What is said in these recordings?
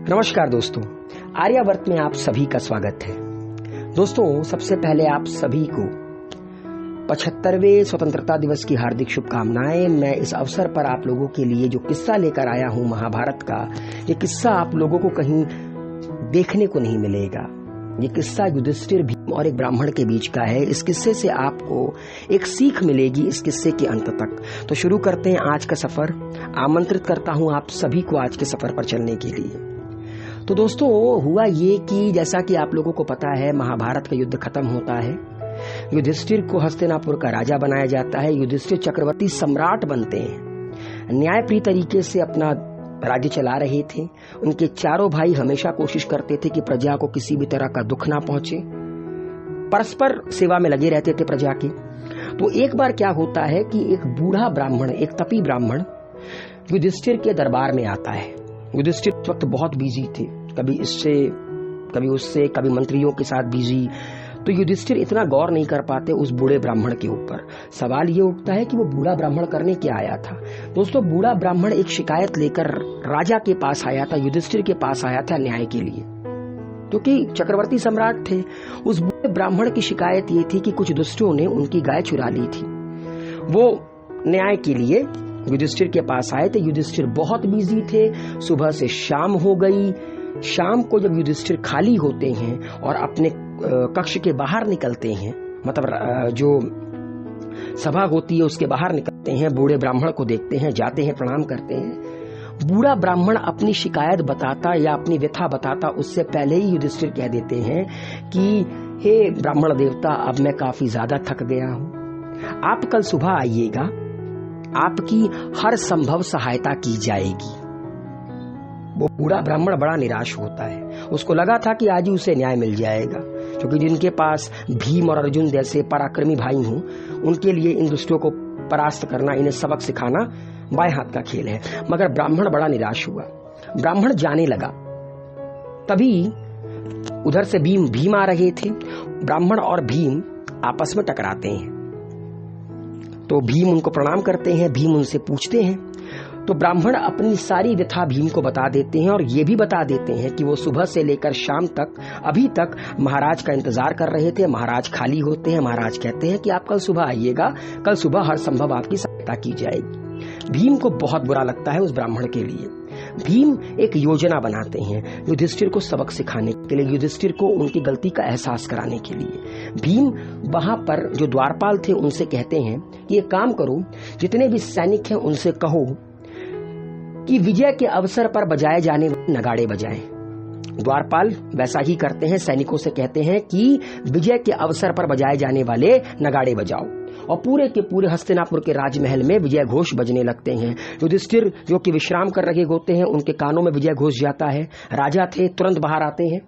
नमस्कार दोस्तों, आर्यावर्त में आप सभी का स्वागत है। दोस्तों, सबसे पहले आप सभी को 75वें स्वतंत्रता दिवस की हार्दिक शुभकामनाएं। मैं इस अवसर पर आप लोगों के लिए जो किस्सा लेकर आया हूं महाभारत का, ये किस्सा आप लोगों को कहीं देखने को नहीं मिलेगा। ये किस्सा युधिष्ठिर, भीम और एक ब्राह्मण के बीच का है। इस किस्से से आपको एक सीख मिलेगी इस किस्से के अंत तक। तो शुरू करते हैं आज का सफर। आमंत्रित करता हूं आप सभी को आज के सफर पर चलने के लिए। तो दोस्तों, हुआ ये कि जैसा कि आप लोगों को पता है, महाभारत का युद्ध खत्म होता है। युधिष्ठिर को हस्तिनापुर का राजा बनाया जाता है। युधिष्ठिर चक्रवर्ती सम्राट बनते हैं। न्यायप्रिय तरीके से अपना राज्य चला रहे थे। उनके चारों भाई हमेशा कोशिश करते थे कि प्रजा को किसी भी तरह का दुख ना पहुंचे। परस्पर सेवा में लगे रहते थे प्रजा की। तो एक बार क्या होता है कि एक बूढ़ा ब्राह्मण, एक तपी ब्राह्मण युधिष्ठिर के दरबार में आता है। युधिष्ठिर उस वक्त बहुत बिजी थे, कभी इससे कभी उससे, कभी मंत्रियों के साथ बिजी। तो युधिष्ठिर इतना गौर नहीं कर पाते उस बूढ़े ब्राह्मण के ऊपर। सवाल ये उठता है कि वो बूढ़ा ब्राह्मण करने क्या आया था। दोस्तों, बूढ़ा ब्राह्मण एक शिकायत लेकर राजा के पास आया था, युधिष्ठिर के पास आया था न्याय के लिए, क्योंकि चक्रवर्ती सम्राट थे। उस बूढ़े ब्राह्मण की शिकायत ये थी कि कुछ दुष्टों ने उनकी गाय चुरा ली थी। वो न्याय के लिए युधिष्ठिर के पास आए थे। युधिष्ठिर बहुत बिजी थे। सुबह से शाम हो गई। शाम को जब युधिष्ठिर खाली होते हैं और अपने कक्ष के बाहर निकलते हैं, मतलब जो सभा होती है उसके बाहर निकलते हैं, बूढ़े ब्राह्मण को देखते हैं, जाते हैं, प्रणाम करते हैं। बूढ़ा ब्राह्मण अपनी शिकायत बताता या अपनी व्यथा बताता उससे पहले ही युधिष्ठिर कह देते हैं कि हे ब्राह्मण देवता, अब मैं काफी ज्यादा थक गया हूं। आप कल सुबह आइएगा, आपकी हर संभव सहायता की जाएगी। वो बूढ़ा ब्राह्मण बड़ा निराश होता है। उसको लगा था कि आज ही उसे न्याय मिल जाएगा, क्योंकि जिनके पास भीम और अर्जुन जैसे पराक्रमी भाई हों, उनके लिए इन दुष्टों को परास्त करना, इन्हें सबक सिखाना बाएं हाथ का खेल है। मगर ब्राह्मण बड़ा निराश हुआ। ब्राह्मण जाने लगा। तभी उधर से भीम आ रहे थे। ब्राह्मण और भीम आपस में टकराते हैं। तो भीम उनको प्रणाम करते हैं। भीम उनसे पूछते हैं। तो ब्राह्मण अपनी सारी व्यथा भीम को बता देते हैं और ये भी बता देते हैं कि वो सुबह से लेकर शाम तक, अभी तक महाराज का इंतजार कर रहे थे। महाराज खाली होते हैं। महाराज कहते हैं कि आप कल सुबह आइएगा, कल सुबह हर संभव आपकी सहायता की जाएगी। भीम को बहुत बुरा लगता है उस ब्राह्मण के लिए। भीम एक योजना बनाते हैं युधिष्ठिर को सबक सिखाने के लिए, युधिष्ठिर को उनकी गलती का एहसास कराने के लिए। भीम वहां पर जो द्वारपाल थे उनसे कहते हैं कि एक काम करो, जितने भी सैनिक हैं उनसे कहो कि विजय के अवसर पर बजाए जाने वाले नगाड़े बजाएं। द्वारपाल वैसा ही करते हैं। सैनिकों से कहते हैं कि विजय के अवसर पर बजाए जाने वाले नगाड़े बजाओ, और पूरे के पूरे हस्तिनापुर के राजमहल में विजय घोष बजने लगते हैं। युधिष्ठिर जो कि विश्राम कर रहे होते हैं, उनके कानों में विजय घोष जाता है। राजा थे, तुरंत बाहर आते हैं,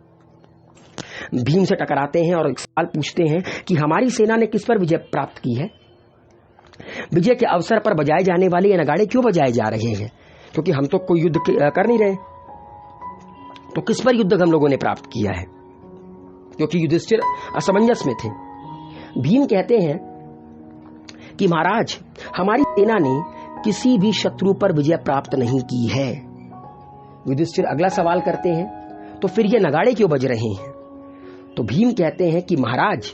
भीम से टकराते हैं और एक सवाल पूछते हैं कि हमारी सेना ने किस पर विजय प्राप्त की है। विजय के अवसर पर बजाए जाने वाले ये नगाड़े क्यों बजाए जा रहे हैं, क्योंकि हम तो कोई युद्ध कर नहीं रहे। तो किस पर युद्ध हम लोगों ने प्राप्त किया है, क्योंकि युधिष्ठिर असमंजस में थे। भीम कहते हैं कि महाराज, हमारी सेना ने किसी भी शत्रु पर विजय प्राप्त नहीं की है। युधिष्ठिर अगला सवाल करते हैं, तो फिर ये नगाड़े क्यों बज रहे हैं। तो भीम कहते हैं कि महाराज,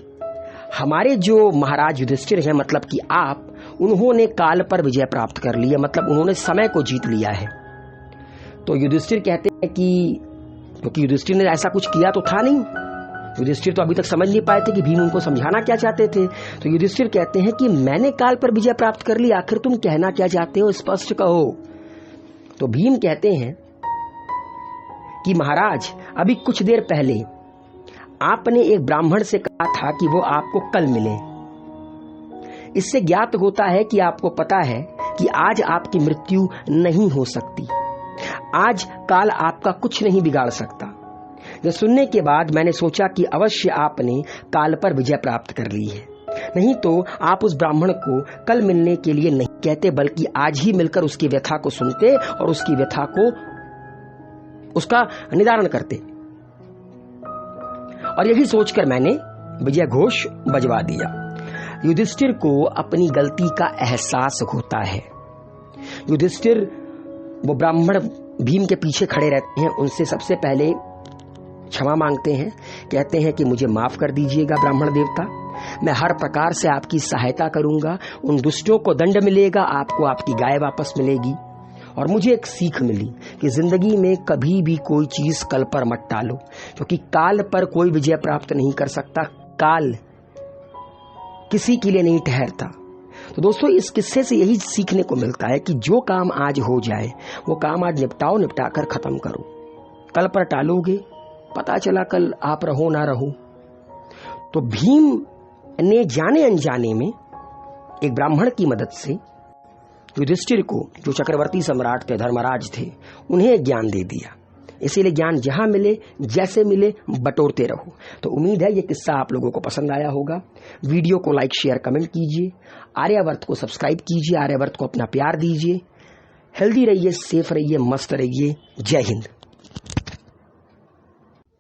हमारे जो महाराज युधिष्ठिर हैं, मतलब कि आप, उन्होंने काल पर विजय प्राप्त कर लिया, मतलब उन्होंने समय को जीत लिया है। तो युधिष्ठिर कहते हैं कि क्योंकि युधिष्ठिर ने ऐसा कुछ किया तो था नहीं, युधिष्ठिर तो अभी तक समझ नहीं पाए थे कि भीम उनको समझाना क्या चाहते थे। तो युधिष्ठिर कहते हैं कि मैंने काल पर विजय प्राप्त कर ली, आखिर तुम कहना क्या चाहते हो, स्पष्ट कहो। तो भीम कहते हैं कि महाराज, अभी कुछ देर पहले आपने एक ब्राह्मण से कहा था कि वो आपको कल मिले। इससे ज्ञात होता है कि आपको पता है कि आज आपकी मृत्यु नहीं हो सकती। आज काल आपका कुछ नहीं बिगाड़ सकता। यह सुनने के बाद मैंने सोचा कि अवश्य आपने काल पर विजय प्राप्त कर ली है, नहीं तो आप उस ब्राह्मण को कल मिलने के लिए नहीं कहते, बल्कि आज ही मिलकर उसकी व्यथा को सुनते और उसकी व्यथा को, उसका निदान करते। और यही सोचकर मैंने विजय घोष बजवा दिया। युधिष्ठिर को अपनी गलती का एहसास होता है। युधिष्ठिर वो ब्राह्मण भीम के पीछे खड़े रहते हैं उनसे सबसे पहले क्षमा मांगते हैं, कहते हैं कि मुझे माफ कर दीजिएगा ब्राह्मण देवता, मैं हर प्रकार से आपकी सहायता करूंगा, उन दुष्टों को दंड मिलेगा, आपको आपकी गाय वापस मिलेगी। और मुझे एक सीख मिली कि जिंदगी में कभी भी कोई चीज कल पर मत टालो, क्योंकि काल पर कोई विजय प्राप्त नहीं कर सकता, काल किसी के लिए नहीं ठहरता। तो दोस्तों इस किस्से से यही सीखने को मिलता है कि जो काम आज हो जाए वो काम आज निपटाओ, निपटा कर खत्म करो। कल पर टालोगे, पता चला कल आप रहो ना रहो। तो भीम ने जाने अनजाने में एक ब्राह्मण की मदद से युधिष्ठिर को, जो चक्रवर्ती सम्राट थे, धर्मराज थे, उन्हें ज्ञान दे दिया। इसीलिए ज्ञान जहां मिले, जैसे मिले, बटोरते रहो। तो उम्मीद है ये किस्सा आप लोगों को पसंद आया होगा। वीडियो को लाइक, शेयर, कमेंट कीजिए। आर्यावर्त को सब्सक्राइब कीजिए, आर्यावर्त को अपना प्यार दीजिए। हेल्दी रहिए, सेफ रहिए, मस्त रहिए। जय हिंद।